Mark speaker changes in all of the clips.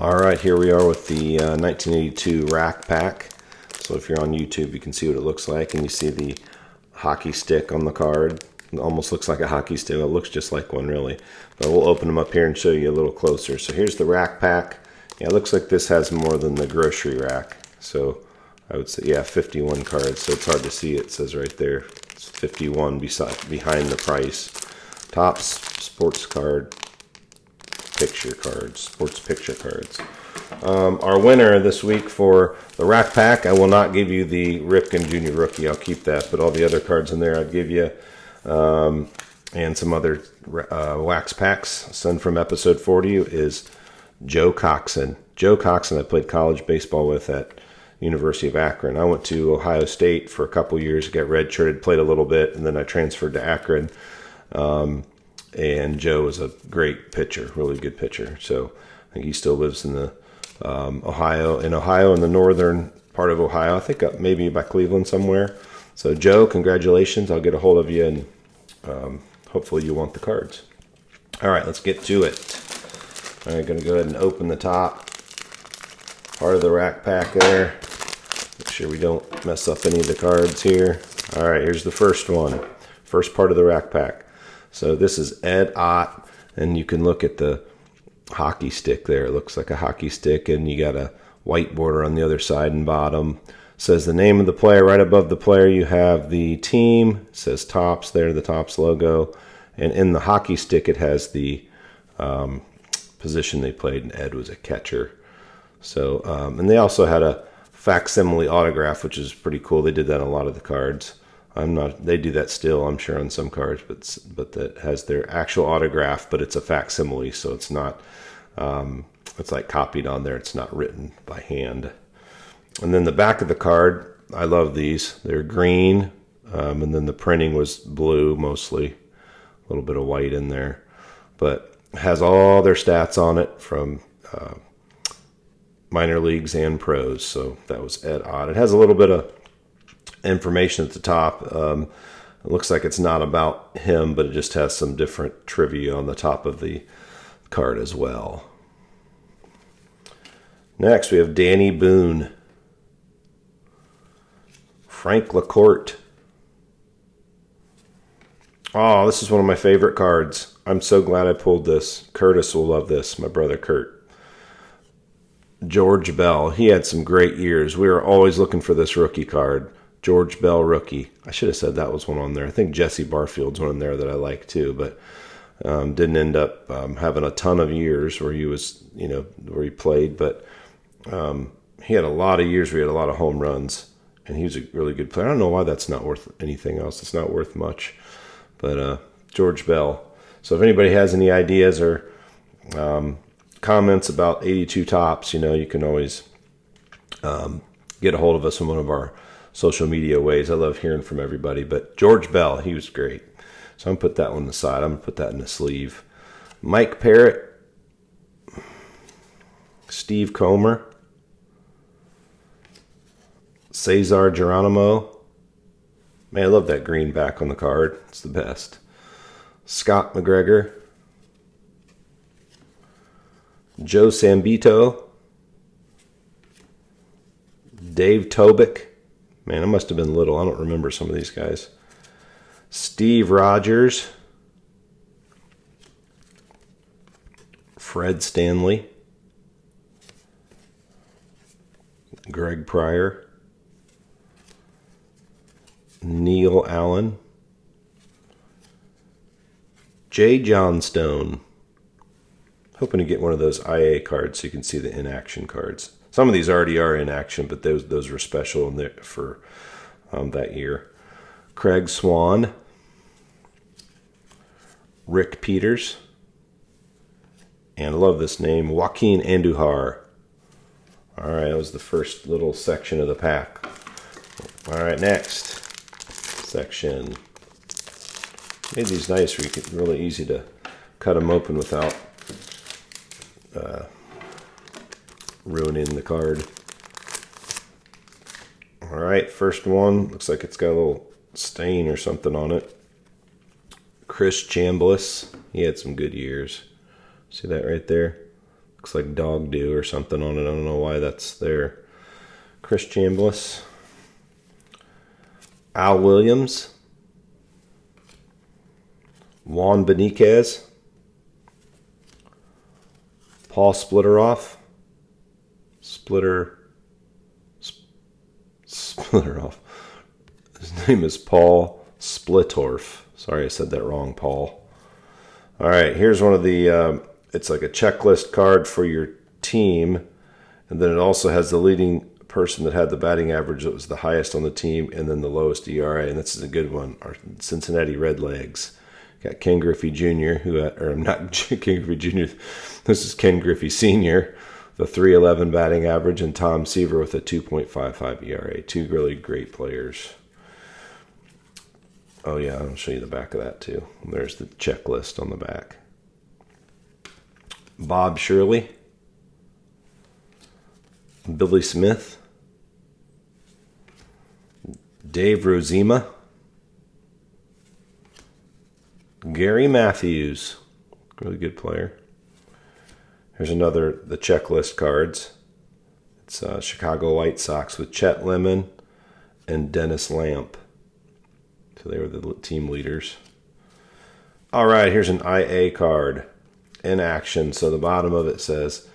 Speaker 1: All right, here we are with the 1982 rack pack. So if you're on YouTube, you can see what it looks like, and you see the hockey stick on the card. It almost looks like a hockey stick. It looks just like one, really. But we'll open them up here and show you a little closer. So here's the rack pack. Yeah, it looks like this has more than the grocery rack. So I would say, yeah, 51 cards. So it's hard to see. It says right there, it's 51 behind the price. Topps sports card. Picture cards, sports picture cards. Our winner this week for the rack pack, I will not give you the Ripken Jr. rookie. I'll keep that, but all the other cards in there I'd give you, and some other wax packs. Son from episode 40 is Joe Coxen. Joe Coxen I played college baseball with at University of Akron. I went to Ohio State for a couple years, got redshirted, played a little bit, and then I transferred to Akron. And Joe is a great pitcher, really good pitcher. So I think he still lives in the Ohio, in the northern part of Ohio. I think maybe by Cleveland somewhere. So Joe, congratulations. I'll get a hold of you, and hopefully you want the cards. All right, let's get to it. All right, going to go ahead and open the top part of the rack pack there. Make sure we don't mess up any of the cards here. All right, here's the first one. First part of the rack pack. So this is Ed Ott, and you can look at the hockey stick there. It looks like a hockey stick, and you got a white border on the other side and bottom. It says the name of the player. Right above the player you have the team. It says Topps there, the Topps logo. And in the hockey stick it has the position they played, and Ed was a catcher. So, and they also had a facsimile autograph, which is pretty cool. They did that on a lot of the cards. They do that still, I'm sure, on some cards, but that has their actual autograph, but it's a facsimile, so it's not, it's like copied on there. It's not written by hand. And then the back of the card, I love these. They're green, and then the printing was blue mostly, a little bit of white in there, but it has all their stats on it from minor leagues and pros. So that was Ed Ott. It has a little bit of information at the top. It looks like it's not about him, but it just has some different trivia on the top of the card as well. Next, we have Danny Boone, Frank LaCourte. Oh, this is one of my favorite cards. I'm so glad I pulled this. Curtis will love this, my brother Kurt. George Bell. He had some great years. We were always looking for this rookie card. George Bell rookie. I should have said that was one on there. I think Jesse Barfield's one in there that I like too, but didn't end up having a ton of years where he was, where he played. But he had a lot of years where he had a lot of home runs, and he was a really good player. I don't know why that's not worth anything else. It's not worth much. But George Bell. So if anybody has any ideas or comments about 82 Topps, you can always get a hold of us in one of our social media ways. I love hearing from everybody. But George Bell, he was great. So I'm going to put that one aside. I'm going to put that in the sleeve. Mike Parrott, Steve Comer, Cesar Geronimo. Man, I love that green back on the card. It's the best. Scott McGregor, Joe Sambito, Dave Tobick. Man, I must have been little. I don't remember some of these guys. Steve Rogers, Fred Stanley, Greg Pryor, Neil Allen, Jay Johnstone. Hoping to get one of those IA cards so you can see the in-action cards. Some of these already are in action, but those were special in there for that year. Craig Swan, Rick Peters, and I love this name, Joaquin Andujar. All right, that was the first little section of the pack. All right, next section. Made these nice where you can really easy to cut them open without ruining the card. All right, first one looks like it's got a little stain or something on it. Chris Chambliss, he had some good years. See that right there? Looks like dog do or something on it. I don't know why that's there. Chris Chambliss. Al Williams. Juan Beniquez. Paul Splitteroff. Splitteroff. His name is Paul Splittorf. Sorry I said that wrong, Paul. All right, here's one of the, it's like a checklist card for your team. And then it also has the leading person that had the batting average that was the highest on the team and then the lowest ERA. And this is a good one, our Cincinnati Redlegs. Got Ken Griffey Jr., or not Ken Griffey Jr., this is Ken Griffey Sr., the 3.11 batting average, and Tom Seaver with a 2.55 ERA. Two really great players. Oh, yeah, I'll show you the back of that, too. There's the checklist on the back. Bob Shirley. Billy Smith. Dave Rozema. Gary Matthews. Really good player. Here's another, the checklist cards. It's Chicago White Sox with Chet Lemon and Dennis Lamp. So they were the team leaders. All right, here's an IA card. In action. So the bottom of it says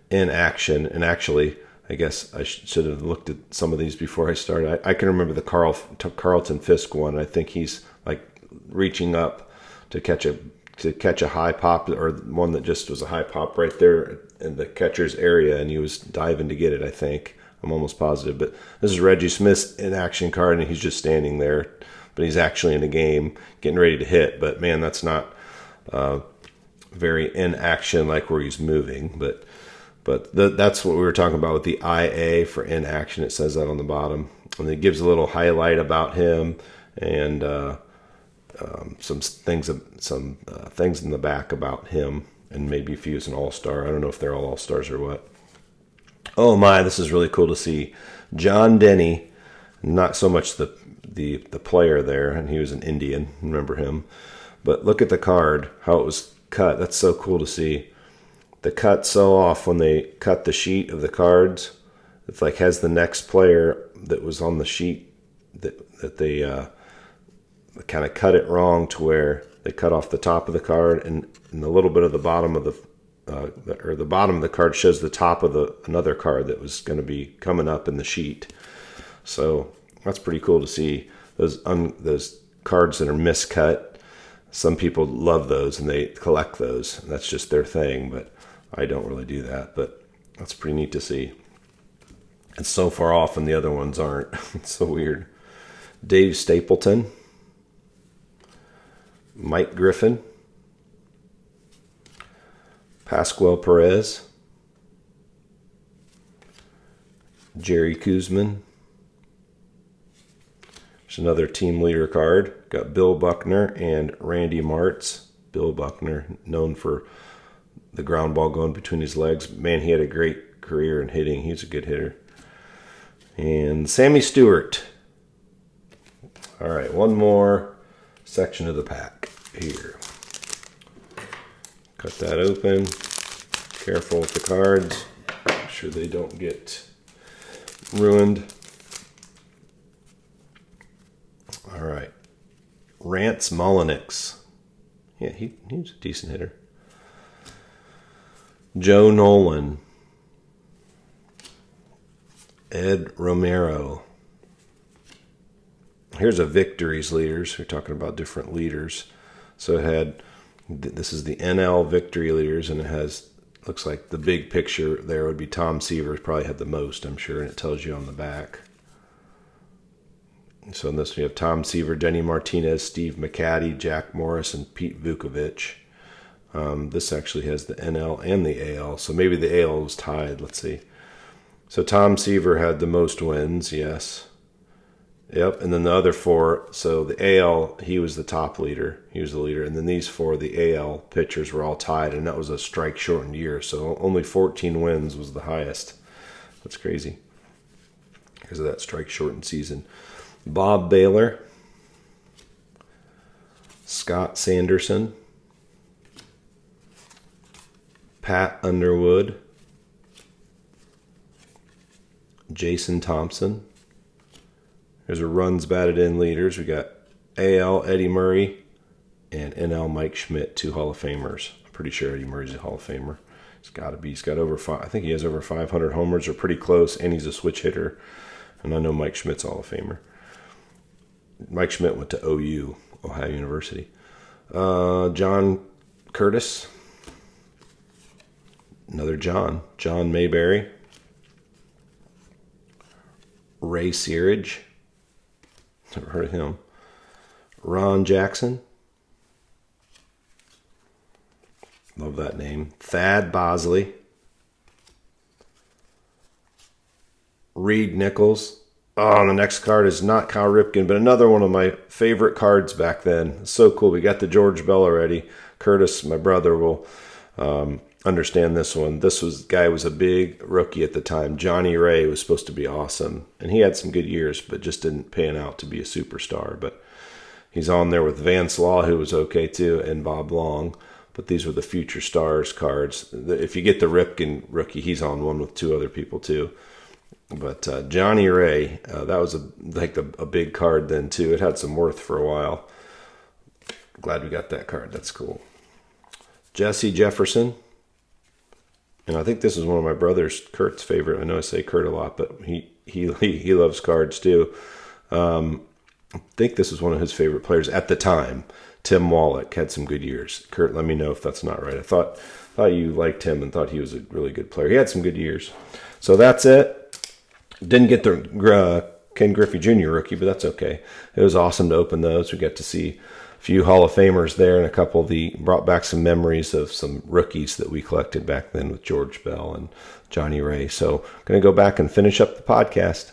Speaker 1: in action. And actually, I guess I should have looked at some of these before I started. I can remember the Carlton Fisk one. I think he's like reaching up to catch a high pop, or one that just was a high pop right there in the catcher's area, and he was diving to get it, I think. I'm almost positive. But this is Reggie Smith's in action card, and he's just standing there. But he's actually in a game getting ready to hit. But man, that's not very in action like where he's moving. But that's what we were talking about with the IA for in action. It says that on the bottom. And it gives a little highlight about him and some things in the back about him, and maybe if he was an all-star. I don't know if they're all all-stars or what. Oh my, this is really cool to see. John Denny, not so much the player there, and he was an Indian, remember him. But look at the card, how it was cut. That's so cool to see. The cut so off when they cut the sheet of the cards. It's like has the next player that was on the sheet that they kind of cut it wrong to where they cut off the top of the card and a little bit of the bottom of the bottom of the card shows the top of another card that was going to be coming up in the sheet. So that's pretty cool to see those cards that are miscut. Some people love those and they collect those. That's just their thing, but I don't really do that. But that's pretty neat to see. It's so far off and the other ones aren't. It's so weird. Dave Stapleton. Mike Griffin. Pascual Perez. Jerry Kuzman. There's another team leader card. Got Bill Buckner and Randy Martz. Bill Buckner, known for the ground ball going between his legs. Man, he had a great career in hitting. He's a good hitter. And Sammy Stewart. All right, one more section of the pack here. Cut that open. Careful with the cards. Make sure they don't get ruined. All right. Rance Mulliniks. Yeah, he was a decent hitter. Joe Nolan. Ed Romero. Here's a victories leaders. We're talking about different leaders. So it had, this is the NL victory leaders, and it has, looks like the big picture there would be Tom Seaver probably had the most, I'm sure, and it tells you on the back. So in this we have Tom Seaver, Denny Martinez, Steve McCaddy, Jack Morris, and Pete Vukovich. This actually has the NL and the AL, so maybe the AL was tied. Let's see. So Tom Seaver had the most wins, yes. Yep, and then the other four, so the AL, he was the top leader. He was the leader. And then these four, the AL pitchers were all tied, and that was a strike-shortened year. So only 14 wins was the highest. That's crazy because of that strike-shortened season. Bob Baylor, Scott Sanderson, Pat Underwood, Jason Thompson. There's our runs batted in leaders. We got AL Eddie Murray and NL Mike Schmidt, 2 Hall of Famers. I'm pretty sure Eddie Murray's a Hall of Famer. He's got to be. He's got over 5. I think he has over 500 homers, or pretty close, and he's a switch hitter. And I know Mike Schmidt's a Hall of Famer. Mike Schmidt went to OU, Ohio University. John Curtis. Another John. John Mayberry. Ray Searage. Never heard of him. Ron Jackson. Love that name. Thad Bosley. Reed Nichols. Oh, and the next card is not Cal Ripken, but another one of my favorite cards back then. So cool. We got the George Bell already. Curtis, my brother, will understand this one. Guy was a big rookie at the time. Johnny Ray was supposed to be awesome, and he had some good years, but just didn't pan out to be a superstar. But he's on there with Vance Law, who was okay too, and Bob Long. But these were the future stars cards. If you get the Ripken rookie, he's on one with 2 other people too. But Johnny Ray, that was a big card then too. It had some worth for a while. Glad we got that card. That's cool. Jesse Jefferson. And I think this is one of my brother's, Kurt's favorite. I know I say Kurt a lot, but he loves cards too. I think this is one of his favorite players at the time. Tim Wallach had some good years. Kurt, let me know if that's not right. I thought you liked him and thought he was a really good player. He had some good years. So that's it. Didn't get the Ken Griffey Jr. rookie, but that's okay. It was awesome to open those. We got to see a few Hall of Famers there, and a couple brought back some memories of some rookies that we collected back then with George Bell and Johnny Ray. So I'm going to go back and finish up the podcast.